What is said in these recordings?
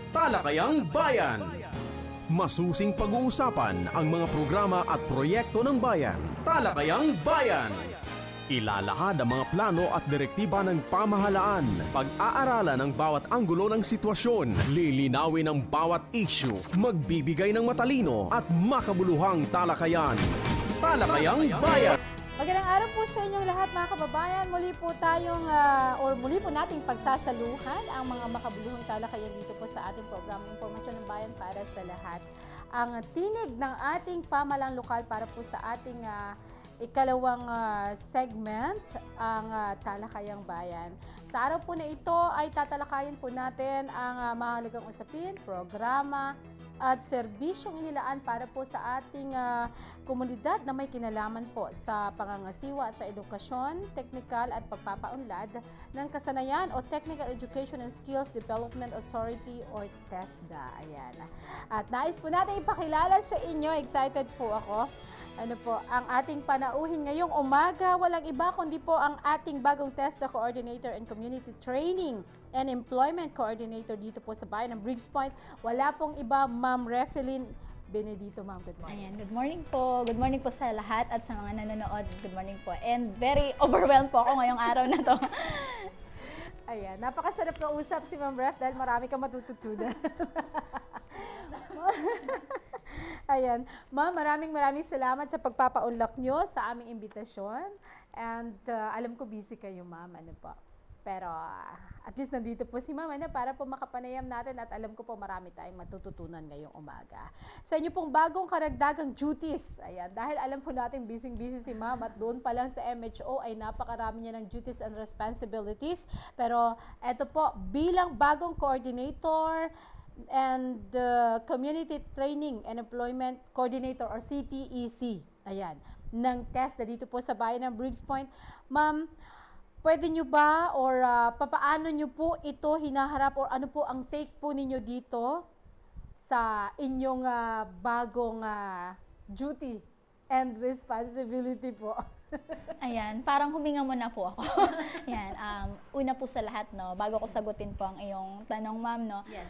Talakayang Bayan. Masusing pag-uusapan ang mga programa at proyekto ng bayan. Talakayang Bayan. Ilalahad ang mga plano at direktiba ng pamahalaan. Pag-aaralan ang bawat anggulo ng sitwasyon. Lilinawin ang bawat issue. Magbibigay ng matalino at makabuluhang talakayan. Talakayang Bayan. Magandang araw po sa inyong lahat mga kababayan. Muli po nating pagsasaluhan ang mga makabuluhang talakayan dito po sa ating program Impormasyon ng Bayan para sa lahat. Ang tinig ng ating pamahalang lokal para po sa ating ikalawang segment, ang Talakayang Bayan. Sa araw po na ito ay tatalakayin po natin ang mahalagang usapin, programa, at serbisyong inilaan para po sa ating komunidad na may kinalaman po sa pangangasiwa sa edukasyon, teknikal at pagpapaunlad ng kasanayan o Technical Education and Skills Development Authority or TESDA. Ayan. At nais po natin ipakilala sa inyo, excited po ako, ang ating panauhin ngayong umaga, walang iba kundi po ang ating bagong TESDA Coordinator and Community Training and Employment Coordinator dito po sa bayan ng Briggs Point. Wala pong iba, Ma'am Refelyn Benedito. Ma'am, good morning. Ayan, good morning po. Good morning po sa lahat at sa mga nanonood. Good morning po. And very overwhelmed po ako ngayong araw na to. Ayan, napakasarap na usap si Ma'am Ref dahil marami kang matututunan. Ayan, Ma'am, maraming salamat sa pagpapaunlak nyo sa aming imbitasyon. And alam ko busy kayo, Ma'am. Pero at least nandito po si Ma'am para po makapanayam natin at alam ko po marami tayong matututunan ngayong umaga. Sa inyo pong bagong karagdagang duties, ayan, dahil alam po natin busy si Ma'am at doon pa lang sa MHO ay napakarami niya ng duties and responsibilities. Pero eto po, bilang bagong coordinator and Community Training and Employment Coordinator or CTEC, ayan, ng TESDA dito po sa bayan ng Briggs Point. Ma'am, pwede nyo ba or papaano nyo po ito hinaharap or ano po ang take po ninyo dito sa inyong bagong duty and responsibility po? Ayan, parang huminga muna po ako. Ayan, una po sa lahat, no, bago ko sagutin po ang iyong tanong, Ma'am, no, yes,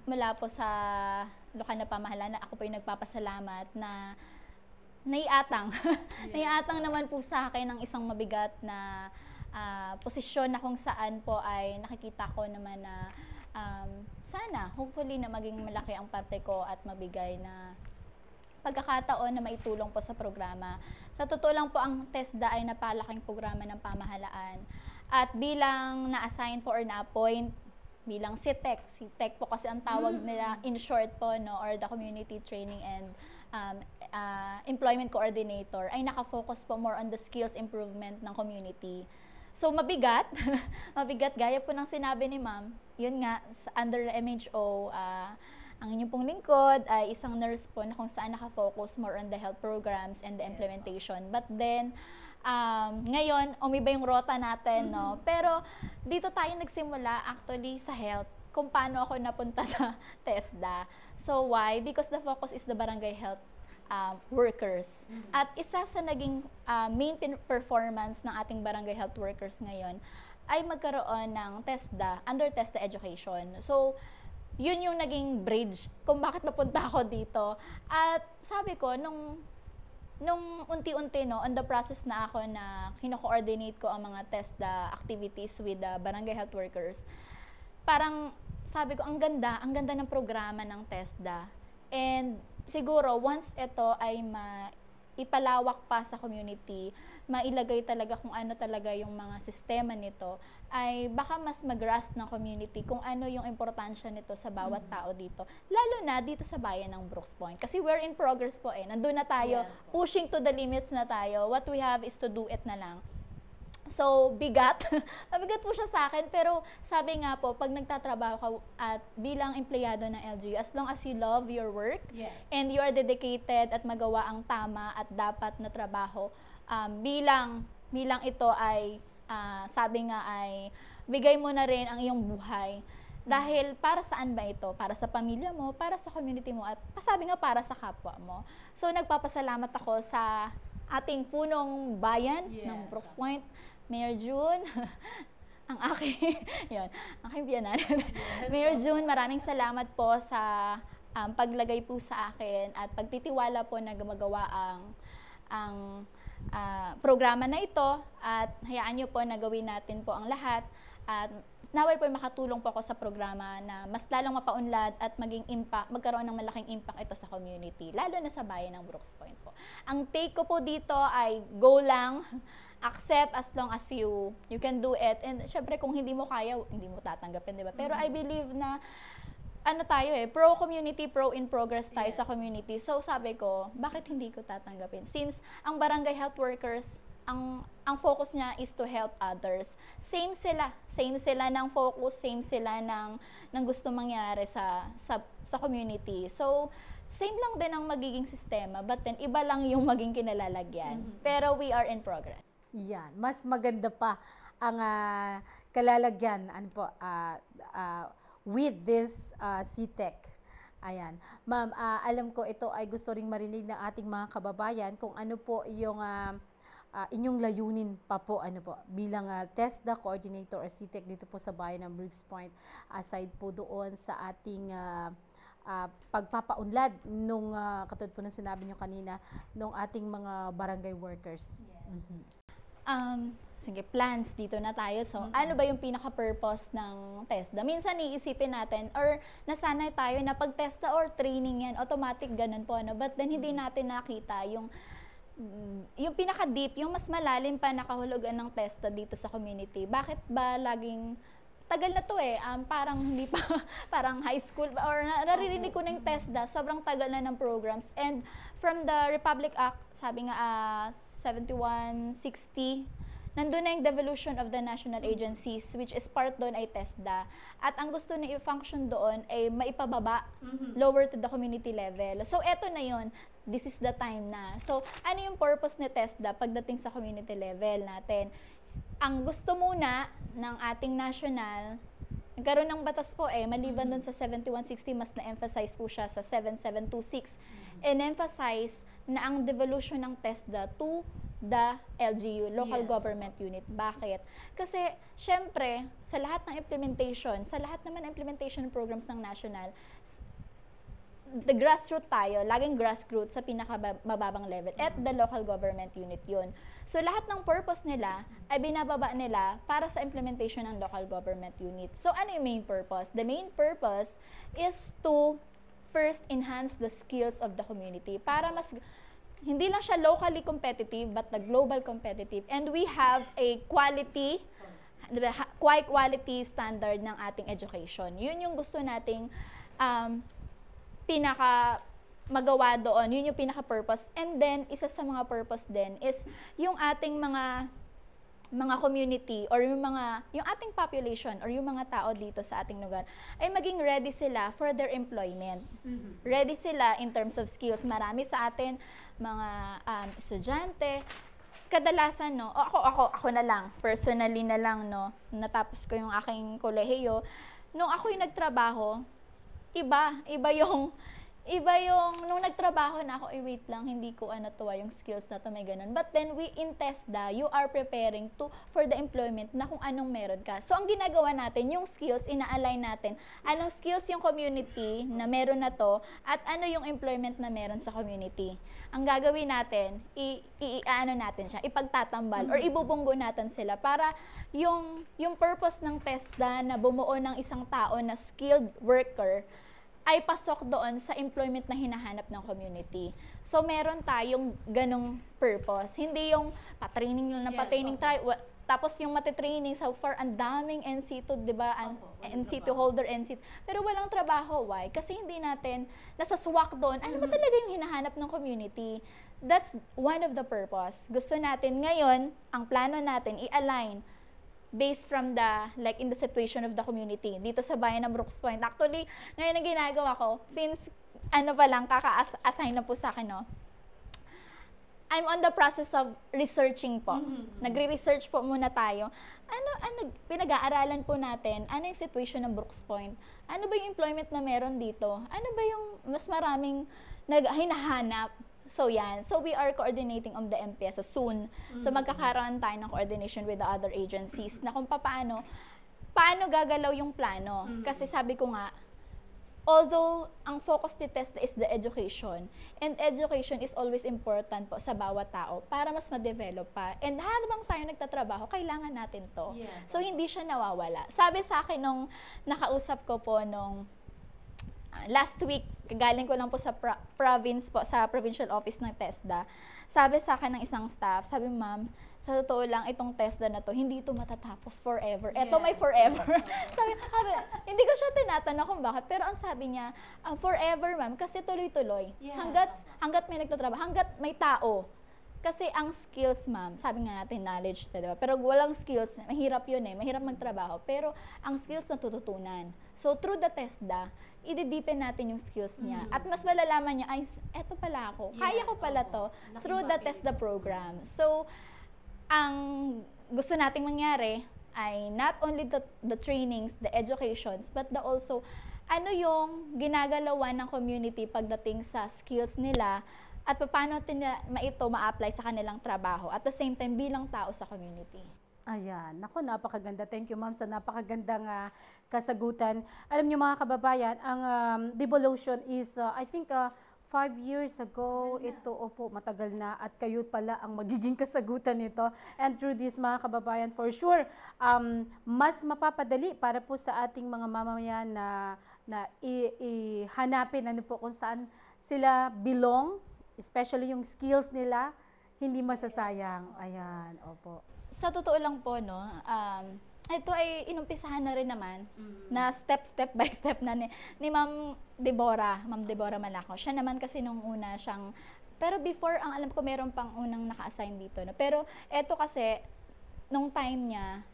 mula po sa lokal na pamahalaan, ako po yung nagpapasalamat na naiatang. Yes. Naiatang naman po sa akin ng isang mabigat na posisyon na kung saan po ay nakikita ko naman na sana, hopefully na maging malaki ang parte ko at mabigay na pagkakataon na maitulong po sa programa. Sa totoo lang po, ang TESDA ay napalaking programa ng pamahalaan. At bilang na-assign po or na-appoint bilang CTEC po kasi ang tawag nila in short po, no, or the Community Training and Employment Coordinator, ay nakafocus po more on the skills improvement ng community. So mabigat, mabigat gaya po ng sinabi ni Ma'am, yun nga, under the MHO, ang inyong pong lingkod ay isang nurse po na kung saan nakafocus more on the health programs and the implementation. But then, ngayon, umiba yung rota natin, no? Pero dito tayo nagsimula actually sa health, kung paano ako napunta sa TESDA. So why? Because the focus is the barangay health workers. At isa sa naging main performance ng ating barangay health workers ngayon ay magkaroon ng TESDA, under TESDA education. So, yun yung naging bridge kung bakit napunta ako dito. At sabi ko, nung unti-unti, no, on the process na ako na kino-coordinate ko ang mga TESDA activities with the barangay health workers, parang sabi ko, ang ganda ng programa ng TESDA. And siguro, once ito ay ipalawak pa sa community, mailagay talaga kung ano talaga yung mga sistema nito, ay baka mas mag-grasp ng community kung ano yung importansya nito sa bawat tao dito. Lalo na dito sa bayan ng Briggs Point. Kasi we're in progress po nandun na tayo, yes, pushing to the limits na tayo. What we have is to do it na lang. So, bigat. Mabigat po siya sa akin, pero sabi nga po, pag nagtatrabaho ka at bilang empleyado ng LGU, as long as you love your work, yes, and you are dedicated at magawa ang tama at dapat na trabaho, bilang ito ay, sabi nga ay, bigay mo na rin ang iyong buhay. Dahil para saan ba ito? Para sa pamilya mo, para sa community mo, at sabi nga para sa kapwa mo. So, nagpapasalamat ako sa ating punong bayan, yes, ng Briggs Point, Mayor June, ang aking, yun, aking biyanan. Mayor June, maraming salamat po sa paglagay po sa akin at pagtitiwala po na gumagawa ang programa na ito at hayaan niyo po na gawin natin po ang lahat at naway po makatulong po ako sa programa na mas lalong mapaunlad at magkaroon ng malaking impact ito sa community, lalo na sa bayan ng Brooks Point po. Ang take ko po dito ay go lang, accept as long as you can do it. And syempre kung hindi mo kaya, hindi mo tatanggapin, di ba? Pero I believe na pro-community, pro-in-progress tayo sa community. So sabi ko, bakit hindi ko tatanggapin? Since ang barangay health workers, ang focus niya is to help others. Same sila ng focus, same sila ng gusto mangyari sa community. So same lang din ang magiging sistema, but then iba lang yung maging kinalalagyan. Pero we are in progress. Yan, mas maganda pa ang kalalagyan with this CTEC. Ayan. Ma'am, alam ko ito ay gusto ring marinig ng ating mga kababayan kung ano po yung inyong layunin pa po bilang TESDA coordinator or CTEC dito po sa bayan ng Brooks Point, aside po doon sa ating pagpapaunlad nung katulad po ng sinabi nyo kanina nung ating mga barangay workers. Yes. Sige, plans dito na tayo. So, ano ba yung pinaka-purpose ng TESDA? Minsan iisipin natin or nasanay tayo na pag TESDA or training yan, automatic ganun po. But then hindi natin nakita yung pinaka-deep, yung mas malalim pa nakahulugan ng TESDA dito sa community. Bakit ba laging tagal na to parang hindi pa, parang high school or naririnig ko na yung TESDA, sobrang tagal na ng programs. And from the Republic Act, sabi nga 7160, nandun na yung devolution of the national agencies, which is part doon ay TESDA. At ang gusto na i-function doon ay maipababa, lower to the community level. So, eto na yun. This is the time na. So, ano yung purpose ni TESDA pagdating sa community level natin? Ang gusto muna ng ating national, nagkaroon ng batas po maliban doon sa 7160, mas na-emphasize po siya sa 7726. And-emphasize na ang devolution ng TESDA to the LGU, Local Government Unit. Bakit? Kasi, syempre, sa lahat ng implementation, sa lahat naman ng implementation programs ng national, the grassroots tayo, laging grassroots sa pinakamababang level, at the local government unit yun. So, lahat ng purpose nila ay binababa nila para sa implementation ng local government unit. So, ano yung main purpose? The main purpose is to first enhance the skills of the community para mas hindi lang siya locally competitive but the global competitive, and we have a quality standard ng ating education. Yun yung gusto nating pinaka magawa doon, yun yung pinaka purpose. And then isa sa mga purpose din is yung ating mga community or yung ating population or yung mga tao dito sa ating lugar ay maging ready sila for their employment. Ready sila in terms of skills. Marami sa atin mga estudyante, kadalasan ako na lang, personally na lang natapos ko yung aking kolehiyo. Nung ako'y nagtrabaho, iba yung nung nagtrabaho na ako, wait lang, hindi ko yung skills na to, may ganun. But then, in TESDA, you are preparing for the employment na kung anong meron ka. So, ang ginagawa natin, yung skills, ina-align natin. Anong skills yung community na meron na to, at ano yung employment na meron sa community. Ang gagawin natin, natin siya, ipagtatambal, or ibubunggo natin sila para yung purpose ng TESDA na bumuo ng isang tao na skilled worker, ay pasok doon sa employment na hinahanap ng community. So, meron tayong ganong purpose. Hindi yung patraining lang na patraining. Tapos yung matitraining, so far, ang daming NC2, di ba? NC2 holder, NC2. Pero walang trabaho. Why? Kasi hindi natin nasaswak doon. Ano ba talaga yung hinahanap ng community? That's one of the purpose. Gusto natin ngayon, ang plano natin, i-align based from in the situation of the community dito sa bayan ng Brooks Point. Actually, ngayon ang ginagawa ko, since kaka-assign na po sa akin, I'm on the process of researching po. Nagre-research po muna tayo. Pinag-aaralan po natin, ano yung situation ng Brooks Point? Ano ba yung employment na meron dito? Ano ba yung mas maraming hinahanap? So yan. So we are coordinating on the MPS soon. So magkakaroon tayo ng coordination with the other agencies na kung paano gagalaw yung plano. Kasi sabi ko nga, although ang focus ni TESDA is the education, and education is always important po sa bawat tao para mas ma-develop pa. And habang tayo nagtatrabaho, kailangan natin to. Yes. So hindi siya nawawala. Sabi sa akin nung nakausap ko po nung last week, galing ko lang po sa province po, sa provincial office ng TESDA. Sabi sa akin ng isang staff, sabi, ma'am, sa totoo lang, itong TESDA na to, hindi ito matatapos forever. Ito may forever. sabi, hindi ko siya tinatanong kung bakit, pero ang sabi niya, forever, ma'am, kasi tuloy-tuloy. Yes. Hanggat may nagtatrabaho, hanggat may tao. Kasi ang skills, ma'am, sabi nga natin knowledge, diba? Pero walang skills, mahirap yun mahirap magtrabaho. Pero ang skills natututunan. So through the TESDA, i-deepen natin yung skills niya. At mas malalaman niya, ay, eto pala ako, kaya ko pala to, through the TESDA program. So, ang gusto nating mangyari ay not only the trainings, the educations, but also, ano yung ginagalawan ng community pagdating sa skills nila, at paano ito ma-apply sa kanilang trabaho at the same time bilang tao sa community. Ayan, naku, napakaganda. Thank you, ma'am, sa napakagandang kasagutan. Alam niyo mga kababayan, ang devolution is, I think, 5 years ago, ito, opo, matagal na, at kayo pala ang magiging kasagutan nito. And through this, mga kababayan, for sure, mas mapapadali para po sa ating mga mamamayan na ihanapin ano po kung saan sila belong, especially yung skills nila, hindi masasayang. Ayan, opo. Sa totoo lang po, no, ito ay inumpisahan na rin naman na step by step na ni Ma'am Deborah Malaco. Siya naman kasi nung una siyang, pero before, ang alam ko meron pang unang naka-assign dito. No? Pero ito kasi, nung time niya,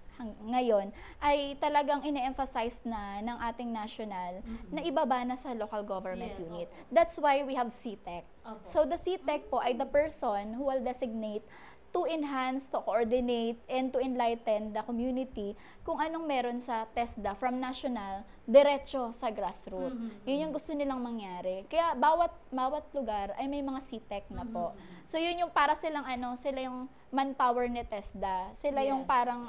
ngayon, ay talagang ine-emphasize na ng ating national na ibaba na sa local government unit. That's why we have CTEC. So the CTEC po ay the person who will designate to enhance, to coordinate, and to enlighten the community kung anong meron sa TESDA from national, diretso sa grassroots. Yun yung gusto nilang mangyari. Kaya bawat lugar ay may mga CTEC na po. So yun yung para silang sila yung manpower ni TESDA. Sila yung parang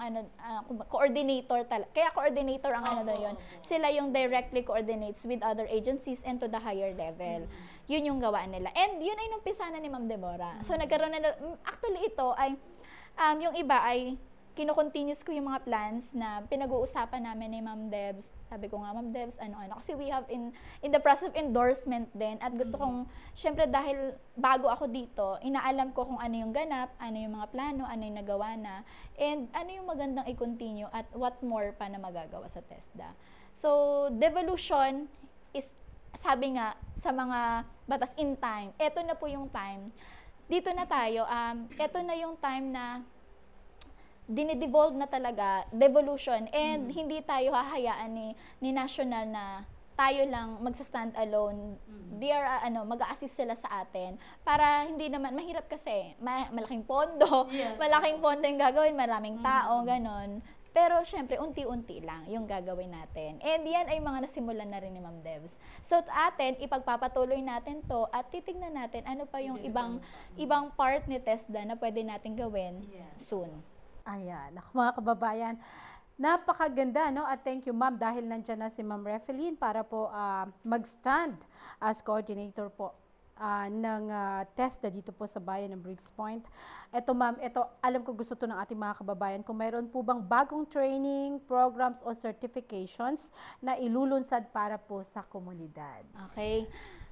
coordinator talaga. Kaya coordinator ang yun. Sila yung directly coordinates with other agencies and to the higher level. Yun yung gawaan nila. And yun ay numpisa na ni Ma'am Deborah. So nagkaroon na, actually ito ay, yung iba ay, kino-continuous ko yung mga plans na pinag-uusapan namin ni Ma'am Debs. Sabi ko nga, Ma'am Debs, kasi we have in the process of endorsement din. At gusto kong, syempre dahil bago ako dito, inaalam ko kung ano yung ganap, ano yung mga plano, ano yung nagawa na, and ano yung magandang i-continue at what more pa na magagawa sa TESDA. So, devolution is, sabi nga, sa mga batas in time, eto na po yung time. Dito na tayo, eto na yung time na dinidevolve na talaga, devolution, and hindi tayo hahayaan ni national na tayo lang magsa-stand alone. They are, mag-a-assist sila sa atin. Para hindi naman, mahirap kasi, malaking pondo, malaking pondo yung gagawin, maraming tao, ganon. Pero syempre, unti-unti lang yung gagawin natin. And yan ay mga nasimulan na rin ni Ma'am Debs. So atin, ipagpapatuloy natin to at titignan natin ano pa yung ibang part ni TESDA na pwede natin gawin soon. Ayan, mga kababayan, napakaganda, no? At thank you, ma'am, dahil nandiyan na si Ma'am Refeline para po mag-stand as coordinator po ng TESDA dito po sa bayan ng Briggs Point. Ito, ma'am, alam ko gusto to ng ating mga kababayan. Kung mayroon po bang bagong training, programs o certifications na ilulunsad para po sa komunidad? Okay.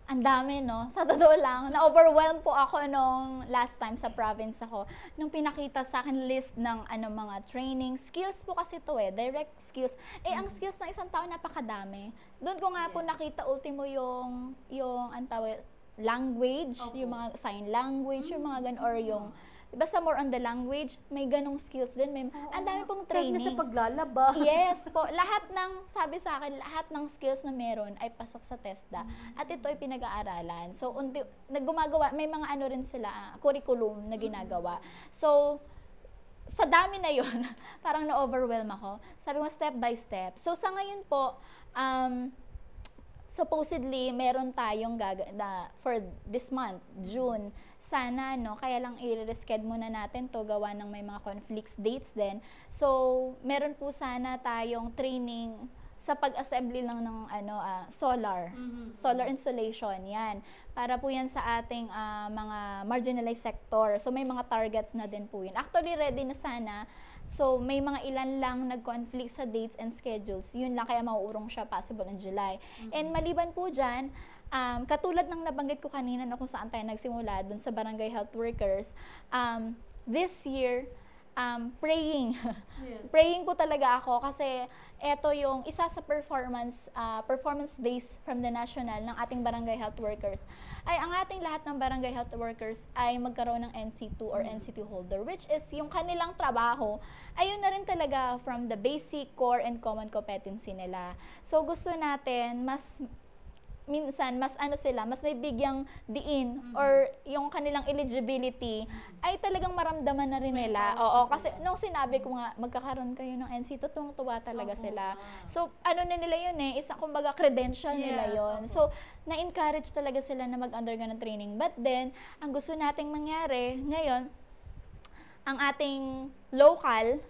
Ang dami, no? Sa totoo lang, na-overwhelmed po ako nung last time sa province ako. Nung pinakita sa akin list ng mga training, skills po kasi to direct skills. Ang skills ng isang tao napakadami. Doon ko nga po nakita ultimo yung language, yung mga sign language, yung mga ganun, or yung basta more on the language, may ganong skills din. Ang dami pong training. Kahit na sa paglalaba. Yes po. Sabi sa akin, lahat ng skills na meron ay pasok sa TESDA. At ito ay pinag-aaralan. So, naggumagawa, may mga rin sila, curriculum na ginagawa. So, sa dami na yun, parang na-overwhelm ako. Sabi ko, step by step. So, sa ngayon po, supposedly meron tayong for this month, June. Sana, no, kaya lang i-reschedule muna natin to, gawa ng may mga conflicts dates din. So, meron po sana tayong training sa pag-assembly lang ng solar installation, yan. Para po yan sa ating mga marginalized sector. So, may mga targets na din po yun. Actually, ready na sana. So, may mga ilan lang nag-conflict sa dates and schedules. Yun lang, kaya mauurong siya possible in July. And maliban po dyan, katulad ng nabanggit ko kanina na kung saan tayo nagsimula dun sa barangay health workers, this year, praying. Yes. Praying po talaga ako kasi ito yung isa sa performance base from the national ng ating barangay health workers ay ang ating lahat ng barangay health workers ay magkaroon ng NC2 or NC2 holder, which is yung kanilang trabaho ayun na rin talaga from the basic, core, and common competency nila. So gusto natin minsan mas mas may bigyang diin or yung kanilang eligibility ay talagang maramdaman na rin nila. Oo, kasi nung sinabi ko nga magkakaroon kayo ng NC2, tuwang-tuwa talaga sila. So na nila yun isa kumbaga credential nila yun. So na-encourage talaga sila na mag-undergo ng training. But then, ang gusto nating mangyari ngayon, ang ating local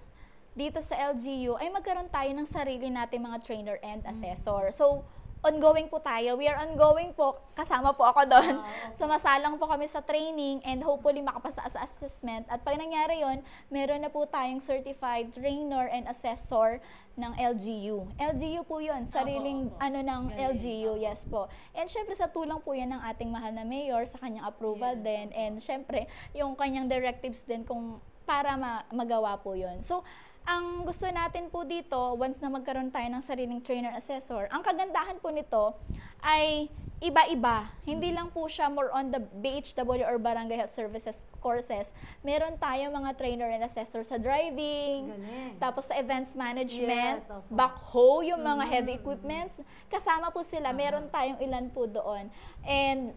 dito sa LGU ay magkaroon tayo ng sarili nating mga trainer and assessor. So ongoing po tayo. We are ongoing po. Kasama po ako doon. Sumasalang po kami sa training and hopefully makapasa sa assessment. At pag nangyari yon, meron na po tayong certified trainer and assessor ng LGU. LGU po yun. Sariling ng LGU. Yes po. And syempre sa tulang po yan ng ating mahal na mayor sa kanyang approval din. And syempre yung kanyang directives din kung para magawa po yun. So, ang gusto natin po dito, once na magkaroon tayo ng sariling trainer assessor, ang kagandahan po nito ay iba-iba. Hindi lang po siya more on the BHW or Barangay Health Services courses. Meron tayo mga trainer and assessor sa driving, tapos sa events management, backhoe, yung mga heavy equipments. Kasama po sila. Meron tayong ilan po doon. And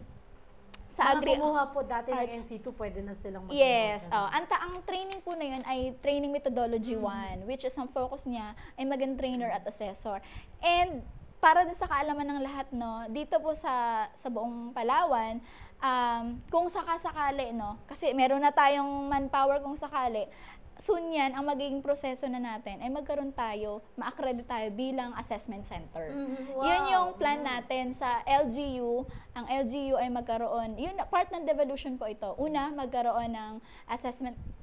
sa kumuha po dati ng NC2, pwede na silang mag-. Yes. Ang training po na yun ay training methodology 1, which is ang focus niya ay maging trainer at assessor. And para din sa kaalaman ng lahat, no, dito po sa buong Palawan, kung sakasakali, no, kasi meron na tayong manpower kung sakali, soon yan, ang magiging proseso na natin ay magkaroon tayo, ma-accredit tayo bilang assessment center. Wow. Yun yung plan natin sa LGU. Ang LGU ay magkaroon, yun, part ng devolution po ito. Una, magkaroon ng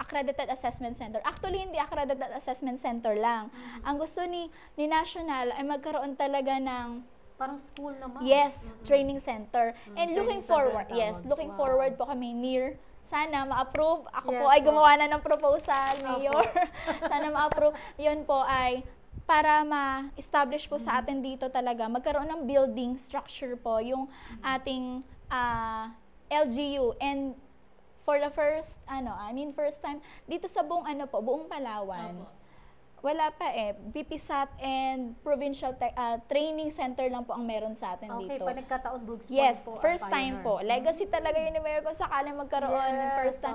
accredited assessment center. Actually, hindi accredited assessment center lang. Ang gusto ni National ay magkaroon talaga ng parang school naman. Yes, training center. And looking forward, looking forward po kami near sana ma-approve. Ako po ay gumawa na ng proposal, Mayor. Sana ma-approve. Yun po ay para ma-establish po sa atin dito talaga, magkaroon ng building structure po yung ating LGU. And for the first time, dito sa buong Palawan, wala pa BPSAT and Provincial Training Center lang po ang meron sa atin dito. Okay, pa nagkataon Brooks po. Yes, first time po. Legacy talaga yun ni Mayor kung sakaling magkaroon ng first time.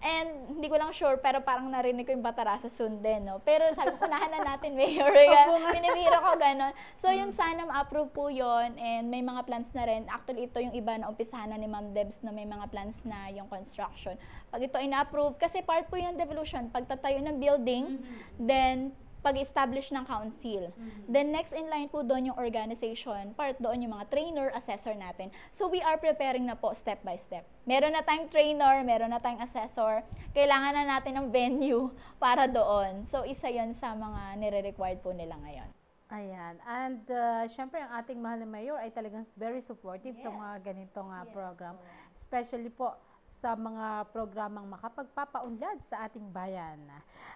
And hindi ko lang sure, pero parang narinig ko yung Batarasa soon din, no? Pero sabi ko, unahan na natin, Mayor. Pinibira ko gano'n. So yun, sana ma-approve po yun. And may mga plans na rin. Actually, ito yung iba na umpisahan na ni Ma'am Debs na may mga plans na yung construction. Pag ito ay na-approve, kasi part po yung devolution, pagtatayo ng building, then pag-establish ng council. Then next in line po doon yung organization, part doon yung mga trainer, assessor natin. So we are preparing na po step by step. Meron na tayong trainer, meron na tayong assessor, kailangan na natin ng venue para doon. So isa yon sa mga nire-required po nila ngayon. Ayan. And syempre ang ating mahal na mayor ay talagang very supportive sa mga ganitong program. Especially po sa mga programang makapagpapaunlad sa ating bayan.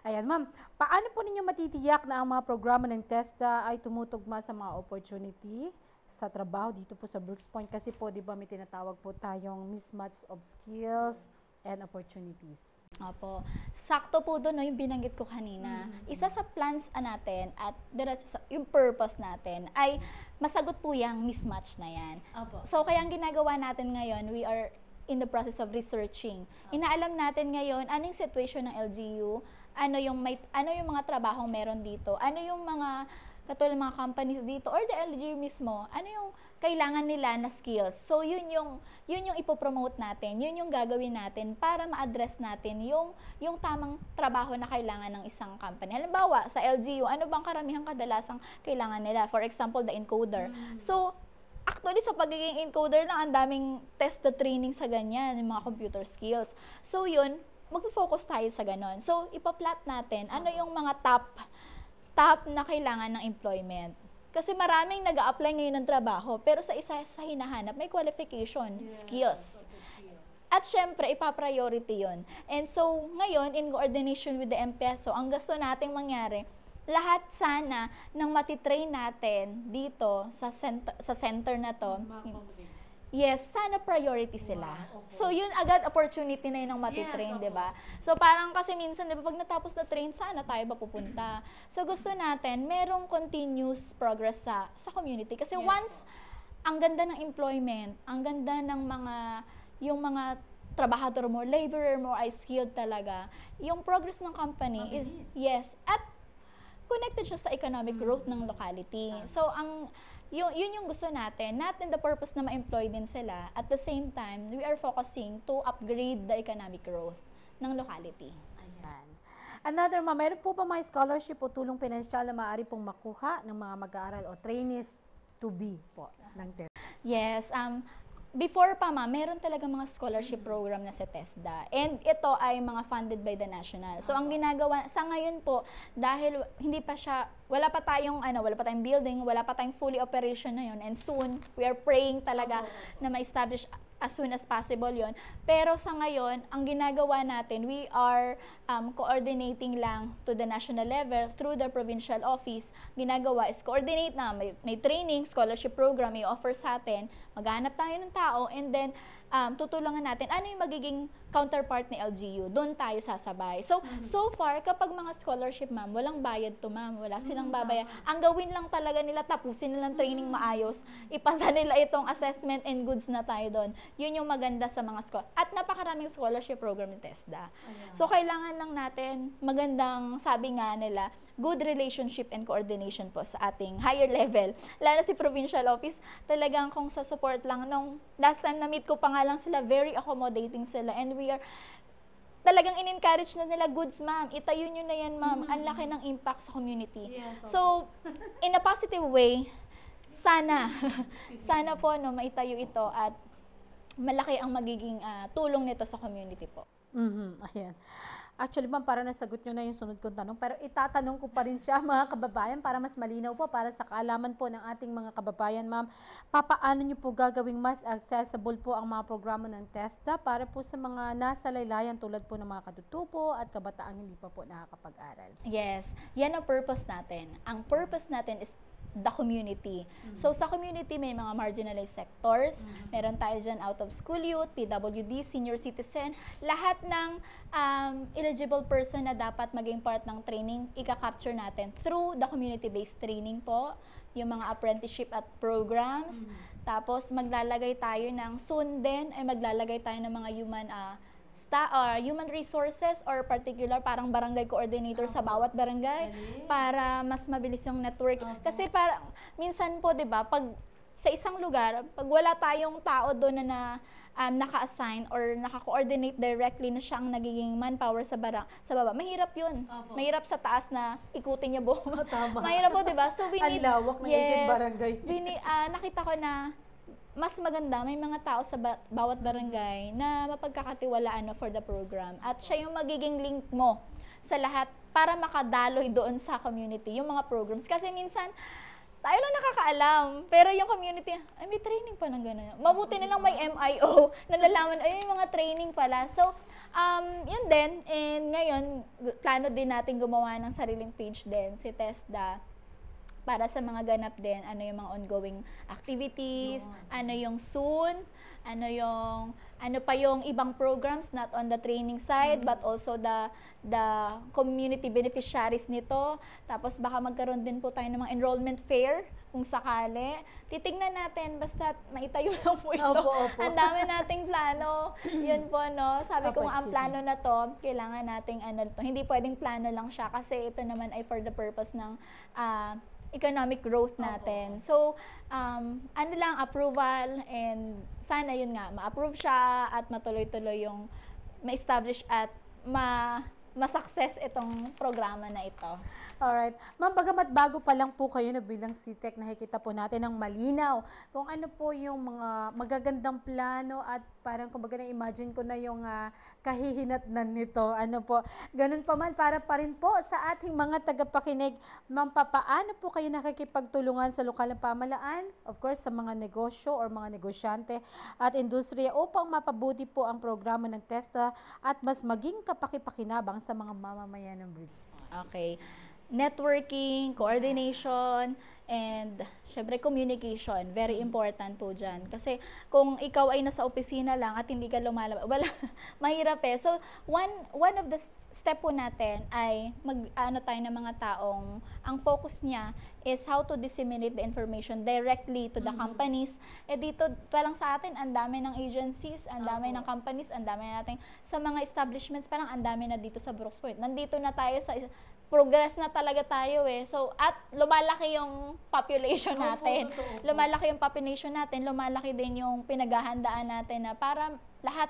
Ayan, ma'am, paano po ninyo matitiyak na ang mga programa ng TESDA ay tumutugma sa mga opportunity sa trabaho dito po sa Brooks Point? Kasi po, di ba, may tinatawag po tayong mismatch of skills and opportunities. Opo. Sakto po doon, no, yung binanggit ko kanina. Isa sa plans natin at diretso sa yung purpose natin ay masagot po yung mismatch na yan. Opo. So, kaya ang ginagawa natin ngayon, we are in the process of researching. Inaalam natin ngayon anong situation ng LGU, ano yung mga trabahong meron dito, ano yung mga katulad ng mga companies dito or the LGU mismo, ano yung kailangan nila na skills. So, yun yung ipopromote natin, yun yung gagawin natin para ma-address natin yung tamang trabaho na kailangan ng isang company. Halimbawa, sa LGU, ano bang karamihang kadalasang kailangan nila? For example, the encoder. So, actually, sa pagiging encoder lang, ang daming test the training sa ganyan, yung mga computer skills. So, yun, mag-focus tayo sa ganon. So, ipa-plot natin, ano yung mga top na kailangan ng employment. Kasi maraming nag-a-apply ngayon ng trabaho, pero sa isa sa hinahanap, may qualification, skills. At syempre, ipa-priority yun. And so, ngayon, in coordination with the MPSO, ang gusto nating mangyari, lahat sana ng matitrain natin dito sa center na to, yes, sana priority sila. So, yun agad opportunity na yun ang matitrain, di ba? So, parang kasi minsan, di ba, pag natapos na train, sana tayo ba pupunta? So, gusto natin, merong continuous progress sa community. Kasi once, ang ganda ng employment, ang ganda ng yung mga trabahador mo, laborer mo ay skilled talaga, yung progress ng company is, yes, at connected siya sa economic growth ng locality. So, yun yung gusto natin. Natin the purpose na ma-employ din sila. At the same time, we are focusing to upgrade the economic growth ng locality. Ayan. Another, ma'am, meron po ba mga scholarship o tulong pinansyal na maaari pong makuha ng mga mag-aaral o trainees to be po ng TESDA? Yes, before pa meron talaga mga scholarship program na sa TESDA. And ito ay mga funded by the national. So ang ginagawa sa ngayon po, dahil wala pa tayong building, wala pa tayong fully operation na yun, and soon we are praying talaga na ma-establish as soon as possible yon. Pero sa ngayon, ang ginagawa natin, we are coordinating lang to the national level through the provincial office. Ginagawa is coordinate na, may training, scholarship program, may offer sa atin, maghanap tayo ng tao, and then tutulungan natin ano yung magiging counterpart ni LGU. Doon tayo sasabay. So far, kapag mga scholarship, ma'am, walang bayad to, ma'am. Wala silang babayan. Ang gawin lang talaga nila, tapusin nilang training maayos, ipasa nila itong assessment and goods na tayo doon. Yun yung maganda sa mga at napakaraming scholarship program ni TESDA. So, kailangan lang natin, magandang, sabi nga nila, good relationship and coordination po sa ating higher level. Lalo si provincial office, talagang kung sa support lang, nung last time na-meet ko pa nga lang sila, very accommodating sila, and we are talagang in-encourage na nila, goods ma'am, itayo nyo na yan ma'am, ang laki ng impact sa community. So, in a positive way, sana po maitayo ito at malaki ang magiging tulong nito sa community po. Ayan. Actually, ma'am, para nasagot nyo na yung sunod kong tanong, pero itatanong ko pa rin siya, mga kababayan, para mas malinaw po, para sa kaalaman po ng ating mga kababayan, ma'am, papaano nyo po gagawing mas accessible po ang mga programa ng TESDA para po sa mga nasa laylayan tulad po ng mga katutubo at kabataang hindi pa po nakakapag-aral? Yes, yan ang purpose natin. Ang purpose natin is the community. So, sa community, may mga marginalized sectors. Meron tayo dyan out of school youth, PWD, senior citizen. Lahat ng eligible person na dapat maging part ng training, ika-capture natin through the community-based training po, yung mga apprenticeship at programs. Tapos, maglalagay tayo soon din, ay maglalagay tayo ng mga human resources or particular parang barangay coordinator sa bawat barangay para mas mabilis yung network. Kasi minsan po, 'di ba, pag sa isang lugar, pag wala tayong tao doon na naka-assign or naka-coordinate directly na siya ang nagiging manpower sa baba, mahirap 'yun. Mahirap sa taas na ikutin niya buong. Mahirap po, 'di ba? So we need, ang lawak ng barangay. Nakita ko na mas maganda, may mga tao sa bawat barangay na mapagkakatiwalaan for the program. At siya yung magiging link mo sa lahat para makadaloy doon sa community, yung mga programs. Kasi minsan, tayo lang nakakaalam. Pero yung community, ay may training pa ng gano'n. Mabuti nilang may MIO, nalalaman, ay yung mga training pala. So, yun din. And ngayon, plano din natin gumawa ng sariling page din, si TESDA, para sa mga ganap din, ano yung mga ongoing activities, ano yung soon, ano pa yung ibang programs, not on the training side, but also the community beneficiaries nito. Tapos baka magkaroon din po tayo ng mga enrollment fair, kung sakali. Titignan natin, basta maitayo lang po ito. Opo. Ang dami nating plano. Yun po, no? Sabi ko, ang plano na to, kailangan nating hindi pwedeng plano lang siya kasi ito naman ay for the purpose ng economic growth natin. So, ano lang, approval, and sana yun nga, ma-approve siya at matuloy-tuloy yung ma-establish at ma-success itong programa na ito. Alright. Ma'am, bagamat bago pa lang po kayo na bilang CTEC, nakikita po natin ng malinaw kung ano po yung mga magagandang plano at parang kumbaga na-imagine ko na yung kahihinatnan nito. Ano po, ganun pa man, para pa rin po sa ating mga tagapakinig, ma'am, paano po kayo nakikipagtulungan sa lokal na pamalaan, of course, sa mga negosyo or mga negosyante at industriya upang mapabuti po ang programa ng TESTA at mas maging kapakipakinabang sa mga mamamayan ng BRICS? Okay. Networking, coordination, and syempre communication. Very important po dyan. Kasi kung ikaw ay nasa opisina lang at hindi ka lumalabas, wala, mahirap eh. So, one of the step po natin ay mag-ano tayo ng mga taong, ang focus niya is how to disseminate the information directly to the companies. Eh dito, parang sa atin, ang dami ng agencies, ang dami ng companies, ang dami natin, sa mga establishments, parang ang dami na dito sa Brooks Point. Nandito na tayo sa progress na talaga tayo eh. So, at lumalaki yung population natin. Lumalaki yung population natin, lumalaki din yung pinaghahandaan natin na para lahat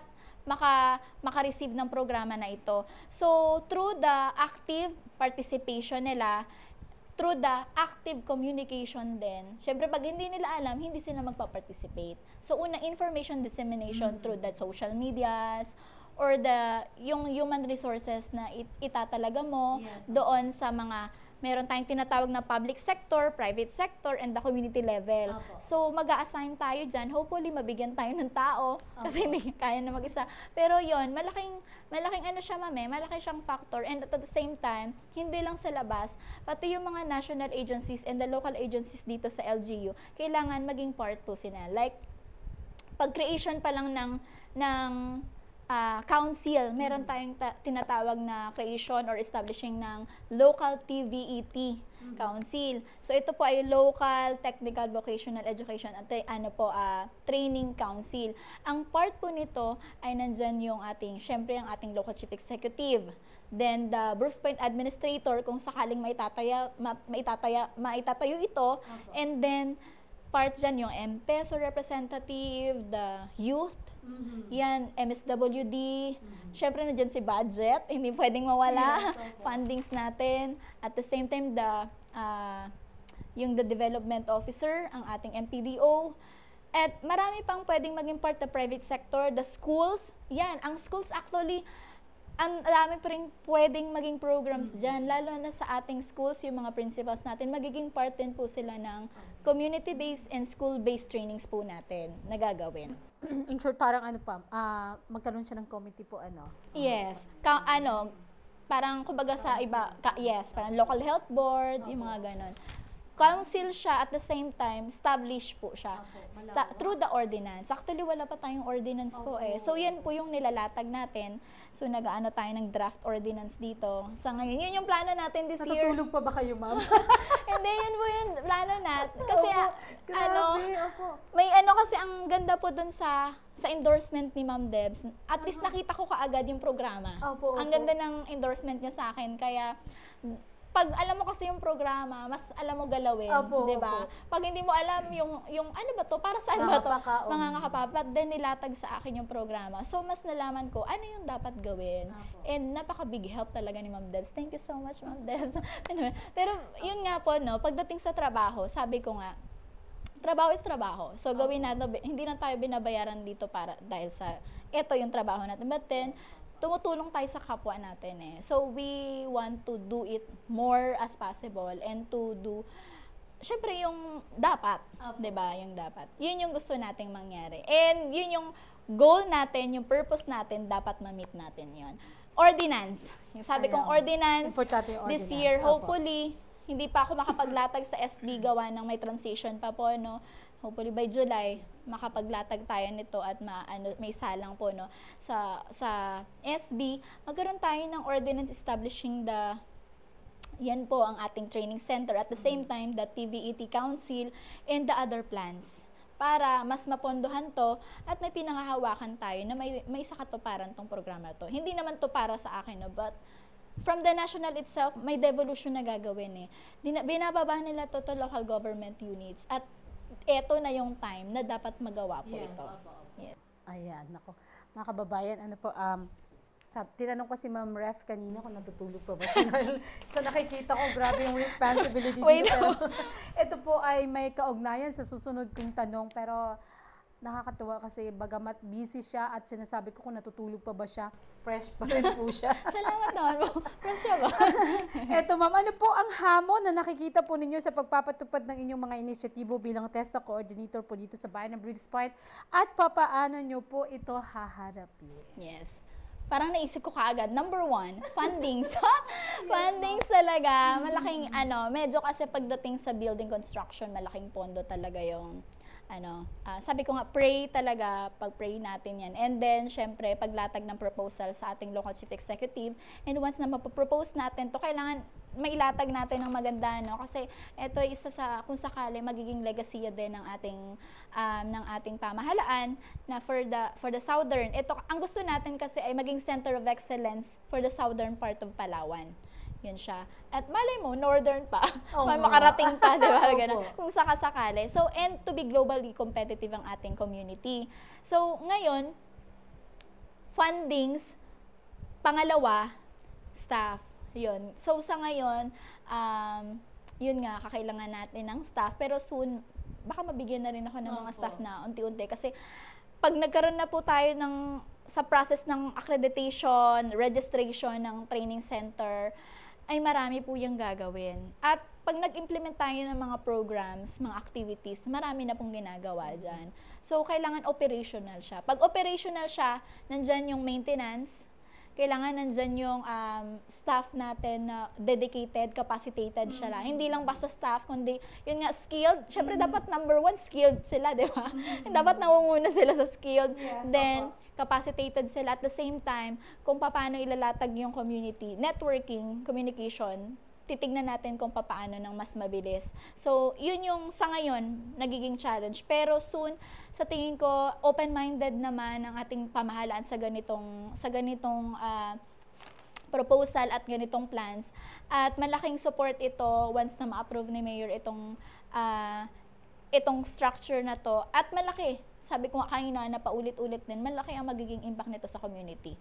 maka-receive ng programa na ito. So, through the active participation nila, through the active communication din, syempre pag hindi nila alam, hindi sila magpa-participate. So, una, information dissemination through the social medias, or yung human resources na itatalaga mo doon sa mga, meron tayong tinatawag na public sector, private sector, and the community level. So, mag-a-assign tayo dyan. Hopefully, mabigyan tayo ng tao kasi hindi kaya na mag-isa. Pero yon, malaking ano siya, ma'am, malaki siyang factor. And at the same time, hindi lang sa labas, pati yung mga national agencies and the local agencies dito sa LGU, kailangan maging part po sila. Like, pag-creation pa lang ng council, meron tayong tinatawag na creation or establishing ng local TVET council. So ito po ay local technical vocational education at training council. Ang part po nito ay nandyan yung syempre ang ating local chief executive. Then the Brooks Point administrator kung sakaling maitatayo ito. And then part dyan yung MPES or representative, the youth, yan, MSWD, syempre na dyan si budget, hindi pwedeng mawala, fundings natin. At the same time, yung the development officer, ang ating MPDO, at marami pang pwedeng maging part the private sector, the schools, yan, ang schools actually, ang dami pa rin pwedeng maging programs dyan, lalo na sa ating schools, yung mga principals natin, magiging part din po sila ng community-based and school-based trainings po natin na gagawin. In short, parang magkaroon siya ng committee po, Yes. Parang kumbaga sa iba, parang local health board, yung mga ganon. Council siya, at the same time, established po siya. Through the ordinance. Actually, wala pa tayong ordinance po eh. So, yan po yung nilalatag natin. So, nag-ano tayo ng draft ordinance dito. Sa ngayon, yun yung plano natin this year. Natutulog pa ba kayo, ma'am? Hindi, yun po yung plano natin. Kasi, Grabe, may kasi ang ganda po dun sa endorsement ni Ma'am Debs. At least nakita ko kaagad yung programa. Ang ganda ng endorsement niya sa akin. Kaya, pag alam mo kasi yung programa, mas alam mo galawin, di ba? Pag hindi mo alam yung ano ba to, para saan ba to, mga ngakapapat, then nilatag sa akin yung programa. So, mas nalaman ko, ano yung dapat gawin. And napaka-big help talaga ni Ma'am Debs. Thank you so much, Ma'am Debs. Pero, yun nga po, pagdating sa trabaho, sabi ko nga, trabaho is trabaho. So, gawin natin, hindi na tayo binabayaran dito dahil sa, ito yung trabaho natin. But then, tumutulong tayo sa kapwa natin eh. So, we want to do it more as possible and to do, syempre yung dapat, diba? Yung dapat. Yun yung gusto nating mangyari. And yun yung goal natin, yung purpose natin, dapat ma-meet natin yun. Ordinance. Yung sabi kong ordinance, this year, hopefully, hindi pa ako makapaglatag sa SB gawa ng may transition pa po, no? Hopefully by July, makapaglatag tayo nito at may salang po sa SB. Magkaroon tayo ng ordinance establishing yan po ang ating training center. At the same time, the TVET Council and the other plans. Para mas mapondohan to at may pinangahawakan tayo na may sakatuparan tong programa to. Hindi naman to para sa akin, but from the national itself, may devolution na gagawin eh. Binababa nila to local government units. At eto na yung time na dapat magawa po ito. Yes. Ayan, nako. Mga kababayan, ano po, tinanong ko si Ma'am Ref kanina kung natutulog pa ba siya. So nakikita ko, grabe yung responsibility dito. Pero ito po ay may kaugnayan sa susunod kong tanong. Pero nakakatuwa kasi bagamat busy siya at sinasabi ko kung natutulog pa ba siya, fresh pa rin po siya. Salamat naman po. Fresh siya ba? Eto ma'am, ano po ang hamon na nakikita po ninyo sa pagpapatupad ng inyong mga inisyatibo bilang TESDA coordinator po dito sa Bayan ng Briggs Point at papaano nyo po ito haharapin? Yes. Parang naisip ko kaagad, number 1, fundings. Fundings talaga, malaking medyo kasi pagdating sa building construction, malaking pondo talaga yung sabi ko nga, pray talaga, pag-pray natin yan. And then, syempre, paglatag ng proposal sa ating local chief executive. And once na mapapropose natin to, kailangan mailatag natin ng maganda, no? Kasi ito ay isa sa, kung sakali, magiging legacy din ng ating pamahalaan na for the southern. Ito, ang gusto natin kasi ay maging center of excellence for the southern part of Palawan. Yun siya. At malay mo, northern pa. May makarating pa, di ba? Ganun. Kung sakasakali. So, and to be globally competitive ang ating community. So, ngayon, fundings, pangalawa, staff. Yun. So, sa ngayon, yun nga, kakailangan natin ng staff. Pero soon, baka mabigyan na rin ako ng mga staff na unti-unti. Kasi, pag nagkaroon na po tayo sa process ng accreditation, registration ng training center, ay marami po yung gagawin. At pag nag-implement tayo ng mga programs, mga activities, marami na pong ginagawa dyan. So, kailangan operational siya. Pag operational siya, nandyan yung maintenance, kailangan nandyan yung staff natin na dedicated, capacitated siya lang. Hindi lang basta staff, kundi yun nga, skilled. Siyempre, dapat number 1, skilled sila, di ba? Dapat nangunguna sila sa skilled. Yes, then, capacitated sila at the same time, kung paano ilalatag yung community, networking, communication, titignan natin kung paano ng mas mabilis. So, yun yung sa ngayon, nagiging challenge. Pero soon, sa tingin ko, open-minded naman ang ating pamahalaan sa ganitong proposal at ganitong plans. At malaking support ito once na ma-approve ni Mayor itong structure na to. At malaki, sabi ko nga kanina na paulit-ulit din, malaki ang magiging impact nito sa community.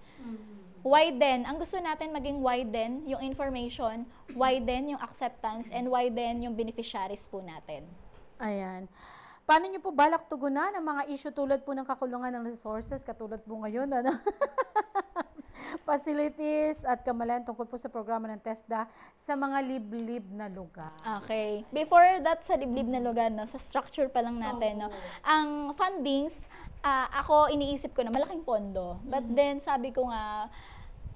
Widen, ang gusto natin maging widen yung information, widen yung acceptance, and widen yung beneficiaries po natin. Ayan. Paano nyo po balak tugunan ang mga issue tulad po ng kakulungan ng resources, katulad po ngayon, facilities at kamalan tungkol po sa programa ng TESDA sa mga liblib na lugar? Okay. Before that, sa liblib na lugar, sa structure pa lang natin, ang fundings, ako iniisip ko na malaking pondo. But then, sabi ko nga,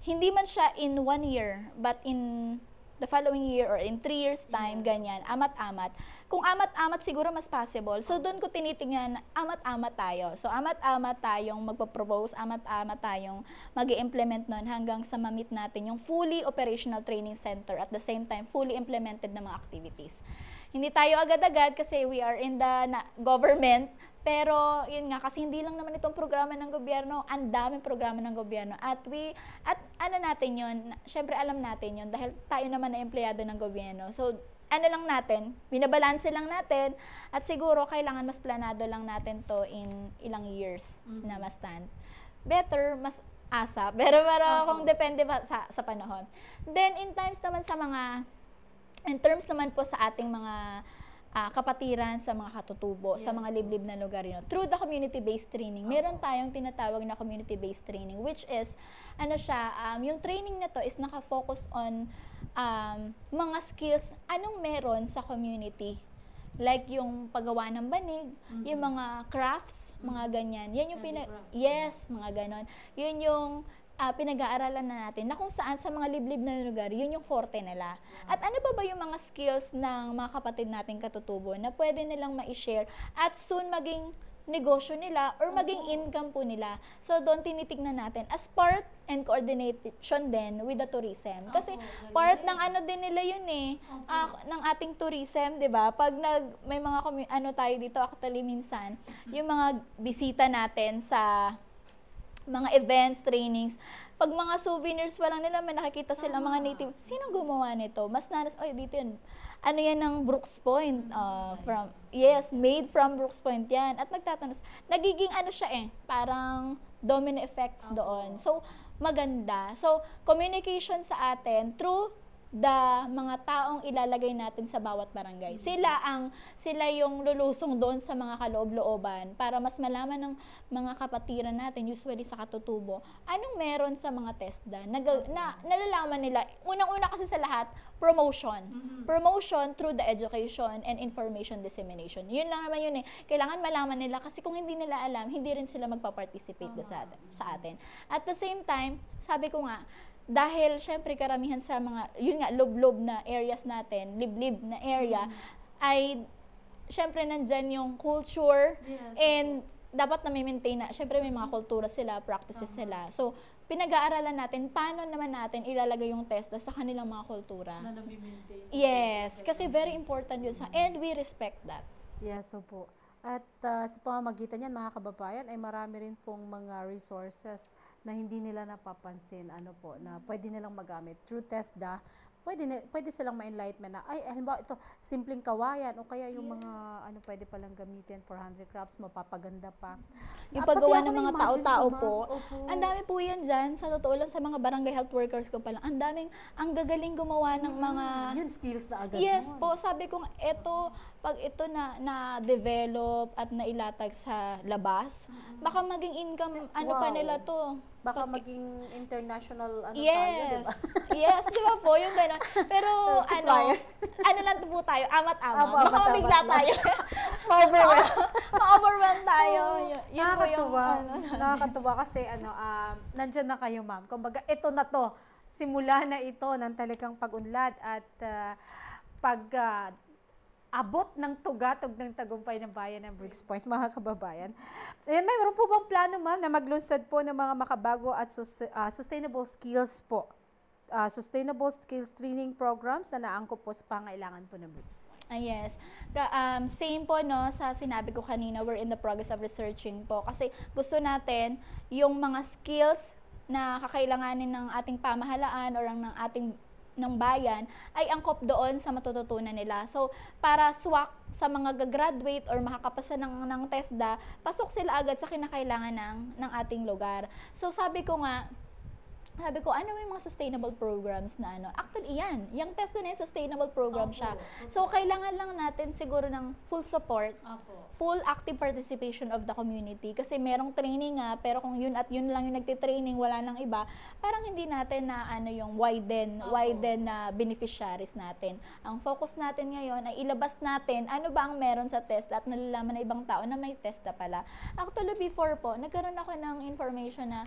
hindi man siya in 1 year, but in the following year or in 3 years time, ganyan, amat-amat. Kung amat-amat, siguro mas possible. So, doon ko tinitingnan, amat-amat tayo. So, amat-amat tayong magpo-propose, amat-amat tayong mag-i-implement nun hanggang sa ma-meet natin yung fully operational training center at the same time, fully implemented na mga activities. Hindi tayo agad-agad kasi we are in the government, pero yun nga, kasi hindi lang naman itong programa ng gobyerno, ang daming programa ng gobyerno. At ano natin yun, syempre alam natin yun, dahil tayo naman na empleyado ng gobyerno. So, ano lang natin, binabalanse lang natin, at siguro kailangan mas planado lang natin to in ilang years na mas stand. Better, mas asa, pero kung depende pa sa panahon. Then, in terms naman po sa ating mga kapatiran, sa mga katutubo, sa mga liblib na lugar yun. Through the community-based training, meron tayong tinatawag na community-based training, which is, yung training na to is naka-focus on mga skills, anong meron sa community. Like yung paggawa ng banig, yung mga crafts, mga ganyan. Yan yung mga ganon. Yun yung pinag-aaralan na natin na kung saan sa mga liblib na lugar, yun yung forte nila. At ano ba yung mga skills ng mga kapatid nating katutubo na pwede nilang ma-share at soon maging negosyo nila or maging income po nila. So, doon tinitignan natin as part and coordination din with the tourism. Kasi part ng din nila yun ng ating tourism, di ba? Pag may mga tayo dito actually minsan, yung mga bisita natin sa mga events, trainings, pag mga souvenirs pa lang nila, may nakikita sila mga native, sino gumawa nito? Mas nanas, oy, dito yun. Ano yan ng Brooks Point? Made from Brooks Point yan. At magtatanong, nagiging ano siya parang domino effects doon. So, maganda. So, communication sa atin through the mga taong ilalagay natin sa bawat barangay. Sila yung lulusong doon sa mga kaloob-looban para mas malaman ng mga kapatiran natin, usually sa katutubo, anong meron sa mga TESDA. Nalalaman nila, unang-una kasi sa lahat, promotion. Promotion through the education and information dissemination. Yun lang naman yun Kailangan malaman nila kasi kung hindi nila alam, hindi rin sila magpa-participate sa atin. At the same time, sabi ko nga, dahil syempre karamihan sa mga, yun nga, lob-lob na areas natin, liblib na area, ay syempre nandyan yung culture, and dapat na maintain na, syempre may mga kultura sila, practices sila. So, pinag-aaralan natin, paano naman natin ilalagay yung TESDA sa kanilang mga kultura. Na nami-maintain. Yes, kasi very important yun and we respect that. Yes, po. At sa pamamagitan yan, mga kababayan, ay marami rin pong mga resources na hindi nila napapansin, na pwede nilang magamit. Through TESDA, pwede silang ma-enlightenment na, ay, halimbawa ito, simpleng kawayan, o kaya yung mga, pwede palang gamitin for handicrafts, mapapaganda pa. Yung paggawa ng mga tao-tao po, ang dami po yan dyan, sa totoo lang, sa mga barangay health workers ko pa lang, ang gagaling gumawa ng mga... Yun, skills na agad. Yes po, sabi ko, pag ito na-develop at nailatag sa labas, baka maging income, pa nila to. Baka maging international, tayo, diba? Yes, di ba po, yung gano'n. Pero, lang po tayo, amat-amat. Baka mabigla tayo. Ma-overwhelm tayo. Yun po yung, Nakakatuwa kasi, nandyan na kayo, ma'am. Kumbaga, ito na to. Simula na ito ng talagang pag-unlad at abot ng tugatog ng tagumpay ng bayan ng Brooks Point, mga kababayan. Mayroon po bang plano, ma'am, na maglunsad po ng mga makabago at sustainable skills po? Sustainable skills training programs na naangkop po sa pangailangan po ng Brooks Point? Yes. Same po, sa sinabi ko kanina, we're in the progress of researching po. Kasi gusto natin yung mga skills na kakailanganin ng ating pamahalaan or ng bayan ay angkop doon sa matututunan nila. So, para swak sa mga gagraduate or makakapasa ng TESDA, pasok sila agad sa kinakailangan ng ating lugar. So, sabi ko, ano yung mga sustainable programs na Actually, yung TESDA na yung sustainable program siya. So, kailangan lang natin siguro ng full support, full active participation of the community. Kasi merong training pero kung yun lang yung nagtitraining, wala nang iba, parang hindi natin na yung widen na beneficiaries natin. Ang focus natin ngayon ay ilabas natin ano ba ang meron sa TESDA at nalalaman na ibang tao na may TESDA pala. Actually, before po, nagkaroon ako ng information na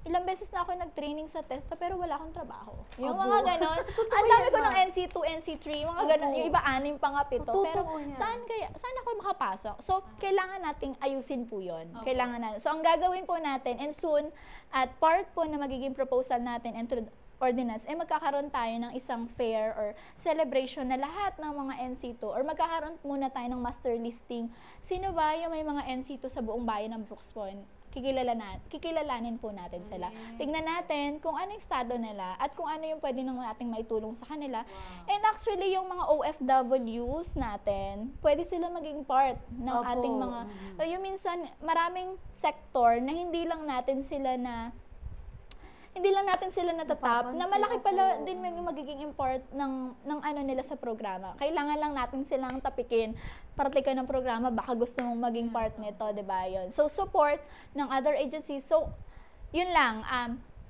ilang beses na ako nag-training sa TESDA pero wala akong trabaho. Yung mga ganon. Ang dami ko ng NC2, NC3, mga ganon. Yung iba 6 pa nga 7. Pero saan ako makapasok? So, kailangan nating ayusin po yun. Kailangan natin. So, ang gagawin po natin, and soon, at part po na magiging proposal natin and through ordinance, magkakaroon tayo ng isang fair or celebration na lahat ng mga NC2 or magkakaroon muna tayo ng master listing. Sino ba yung may mga NC2 sa buong bayan ng Brooks Point? Kikilalanin po natin sila. Tingnan natin kung ano yung estado nila at kung ano yung pwede nang ating maitulong sa kanila. And actually, yung mga OFWs natin, pwede sila maging part ng ating mga... Yung minsan, maraming sector na hindi lang natin sila natatap, na malaki pala din yung magiging import ng nila sa programa. Kailangan lang natin silang tapikin, parte ka ng programa, baka gusto mong maging part nito, diba yun? So, support ng other agencies. So, yun lang,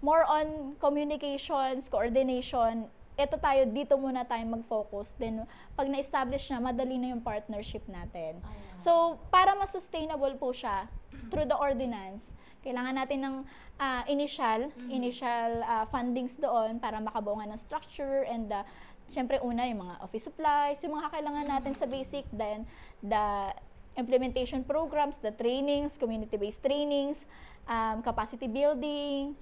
more on communications, coordination, dito muna tayo mag-focus. Then, pag na-establish na, madali na yung partnership natin. So, para mas sustainable po siya, through the ordinance, kailangan natin ng initial fundings doon para makabuo ng structure and syempre una yung mga office supplies, yung mga kailangan natin sa basic, then the implementation programs, the trainings, community-based trainings, capacity building,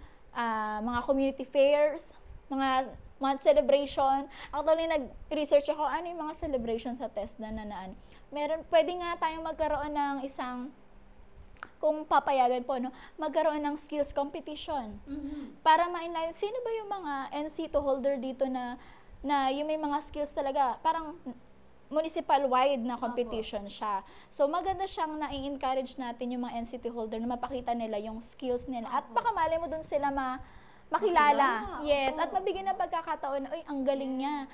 mga community fairs, mga month celebration. Actually, nag-research ako ano yung mga celebration sa TESDA na pwede nga tayong magkaroon ng isang kung papayagan po, no, magkaroon ng skills competition. Para ma-enlighten, sino ba yung mga NC2 holder dito na yung may mga skills talaga, parang municipal-wide na competition siya. So, maganda siyang na-encourage natin yung mga NCT holder na mapakita nila yung skills nila. At baka malay mo dun sila makilala. Yes. At mabigyan ng pagkakataon na, uy, ang galing niya.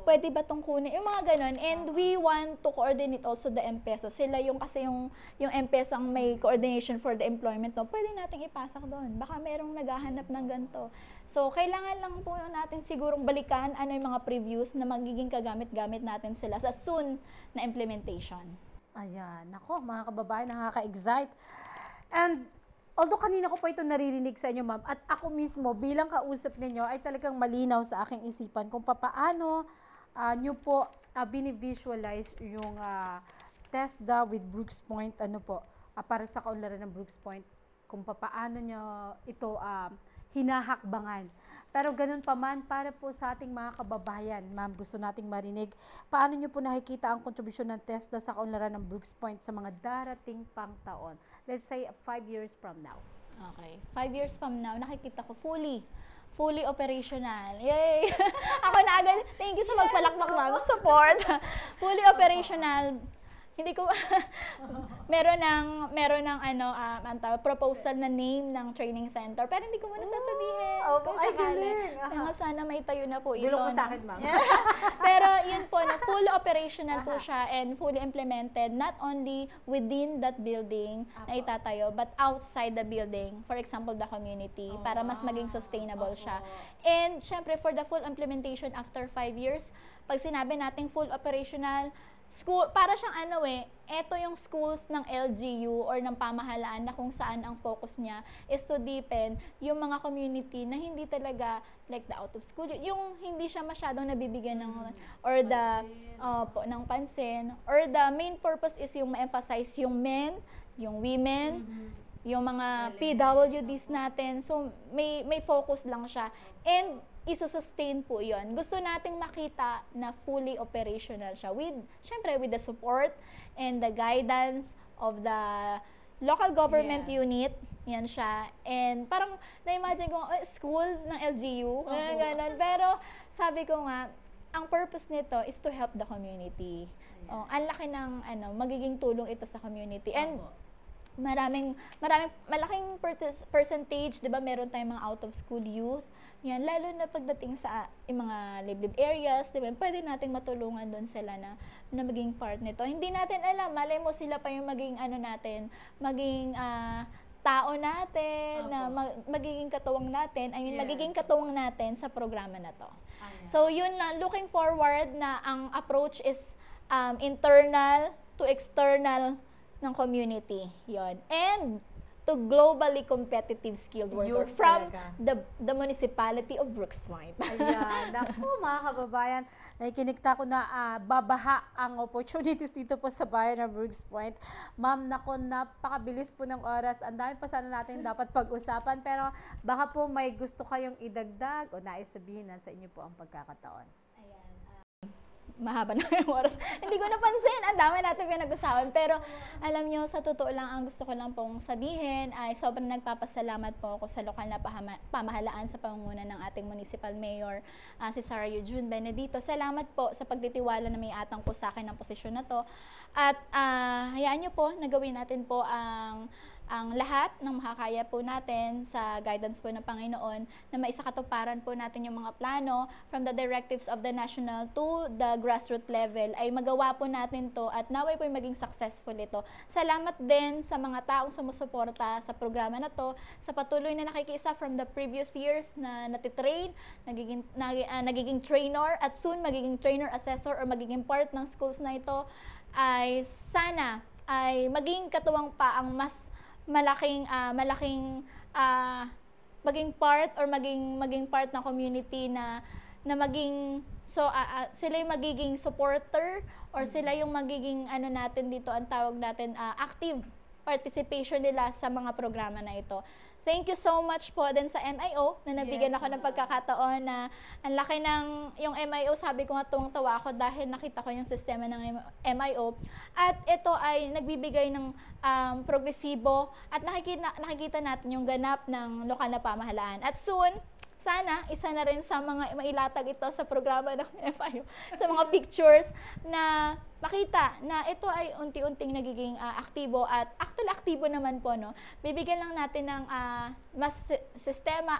Pwede ba itong kunin? Yung mga ganon. And we want to coordinate also the M-Peso. Sila yung kasi yung M-Peso ang may coordination for the employment. No? Pwede nating ipasak doon. Baka merong naghahanap ng ganito. So, kailangan lang po natin sigurong balikan ano yung mga previews na magiging kagamit-gamit natin sila sa soon na implementation. Ayan. Nako, mga kababayan, nakaka-excite. And although kanina ko po ito naririnig sa inyo, ma'am, at ako mismo bilang kausap ninyo ay talagang malinaw sa aking isipan kung paano nyo po bini-visualize yung TESDA with Brooks Point, para sa kaunlaran ng Brooks Point, kung paano nyo ito hinahakbangan. Pero ganun pa man, para po sa ating mga kababayan, ma'am, gusto nating marinig, paano nyo po nakikita ang kontribusyon ng TESDA sa kaunlaran ng Brooks Point sa mga darating pang taon? Let's say 5 years from now. Okay. 5 years from now, nakikita ko fully operational. Yay! Ako na agad, thank you sa magpalakpak, ma'am. Support. Fully operational. Hindi ko meron ng proposal na name ng training center, pero hindi ko muna sasabihin. Kung sakali. Kaya sana may tayo na po ito. Bilong mo sa akin, ma'am. Pero yun po, na fully operational po siya and fully implemented not only within that building na itatayo, but outside the building. For example, the community, para mas maging sustainable siya. And syempre, for the full implementation after 5 years, pag sinabi nating full operational, school, para siyang ito yung schools ng LGU or ng pamahalaan na kung saan ang focus niya is to deepen yung mga community na hindi talaga like the out of school, yung hindi siya masyadong nabibigyan ng or the ng pansin, or the main purpose is yung ma-emphasize yung men, yung women, yung mga PWDs natin. So may focus lang siya and iso-sustain po yun. Gusto nating makita na fully operational siya syempre with the support and the guidance of the local government unit. Yan siya. And parang na-imagine ko, school ng LGU, ganun. Pero sabi ko nga, ang purpose nito is to help the community. Ang laki ng magiging tulong ito sa community. And malaking percentage, 'di ba, meron tayong mga out of school youth. Yan, lalo na pagdating sa mga liblib areas, 'di ba? Pwede nating matulungan doon sila na maging part nito. Hindi natin alam, malay mo sila pa yung maging maging tao natin, na magiging katuwang natin, magiging katuwang natin sa programa na to. So, yun na, looking forward na ang approach is internal to external ng community. Yon. And to globally competitive skilled worker from the municipality of Brooks Point. Ayan. Naku, mga kababayan, nakikinig ko na babaha ang opportunities dito po sa bayan ng Brooks Point. Ma'am, naku, napakabilis po ng oras. Ang dami pa sana natin dapat pag-usapan, pero baka po may gusto kayong idagdag o nais sabihin na sa inyo po ang pagkakataon. Mahaba na yung oras. Hindi ko napansin. Ang dami natin pinag-usapan. Pero alam nyo, sa totoo lang, ang gusto ko lang pong sabihin ay sobrang nagpapasalamat po ako sa lokal na pamahalaan sa pamumuno ng ating municipal mayor, si Sarah Eugene Benedito. Salamat po sa pagtitiwala na may atang po sa akin ng posisyon na to. At hayaan nyo po, nagawin natin po ang lahat ng makakaya po natin sa guidance po ng Panginoon na maisakatuparan po natin yung mga plano from the directives of the national to the grassroots level ay magawa po natin to at naway po yung maging successful ito. Salamat din sa mga taong sumusuporta sa programa na to, sa patuloy na nakikiisa from the previous years na natitrain, nagiging trainer at soon magiging trainer assessor or magiging part ng schools na ito, ay sana ay maging katuwang pa ang mas malaking maging part or maging part ng community na maging sila yung magiging supporter or sila yung magiging natin dito ang tawag natin active participation nila sa mga programa na ito. Thank you so much po din sa MIO na nabigyan ako ng pagkakataon na ang laki ng yung MIO, sabi ko nga tuwang-tawa ako dahil nakita ko yung sistema ng MIO at ito ay nagbibigay ng progresibo at nakikita natin yung ganap ng lokal na pamahalaan. At soon, sana isa na rin sa mga mailatag ito sa programa ng MIO, sa mga pictures na makita na ito ay unti-unting nagiging aktibo at actual aktibo naman po, no. Bibigyan lang natin ng mas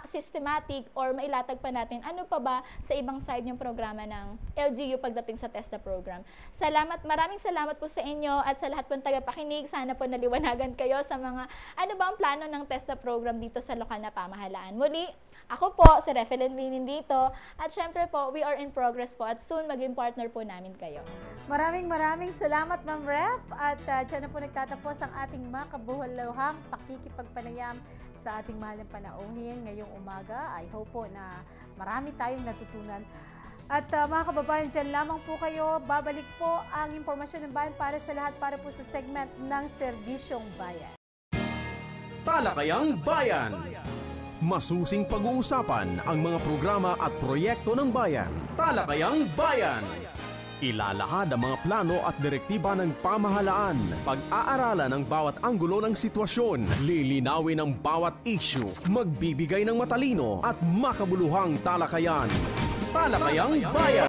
systematic or mailatag pa natin ano pa ba sa ibang side yung programa ng LGU pagdating sa TESDA program. Maraming salamat po sa inyo at sa lahat po ng tagapakinig. Sana po naliwanagan kayo sa mga ano ba ang plano ng TESDA program dito sa lokal na pamahalaan. Muli, ako po, si Refelyn Linin dito at syempre po, we are in progress po at soon maging partner po namin kayo. Maraming salamat, Ma'am Ref. At dyan na po nagtatapos ang ating makabuhaluhang pakikipagpanayam sa ating mahal na panauhin ngayong umaga. I hope po na marami tayong natutunan. At mga kababayan, dyan lamang po kayo. Babalik po ang impormasyon ng bayan para sa lahat para po sa segment ng Serbisyong Bayan. Talakayang Bayan. Masusing pag-uusapan ang mga programa at proyekto ng bayan. Talakayang Bayan. Ilalahad ang mga plano at direktiba ng pamahalaan. Pag-aaralan ang bawat anggulo ng sitwasyon. Lilinawin ang bawat issue. Magbibigay ng matalino at makabuluhang talakayan. Talakayang Bayan.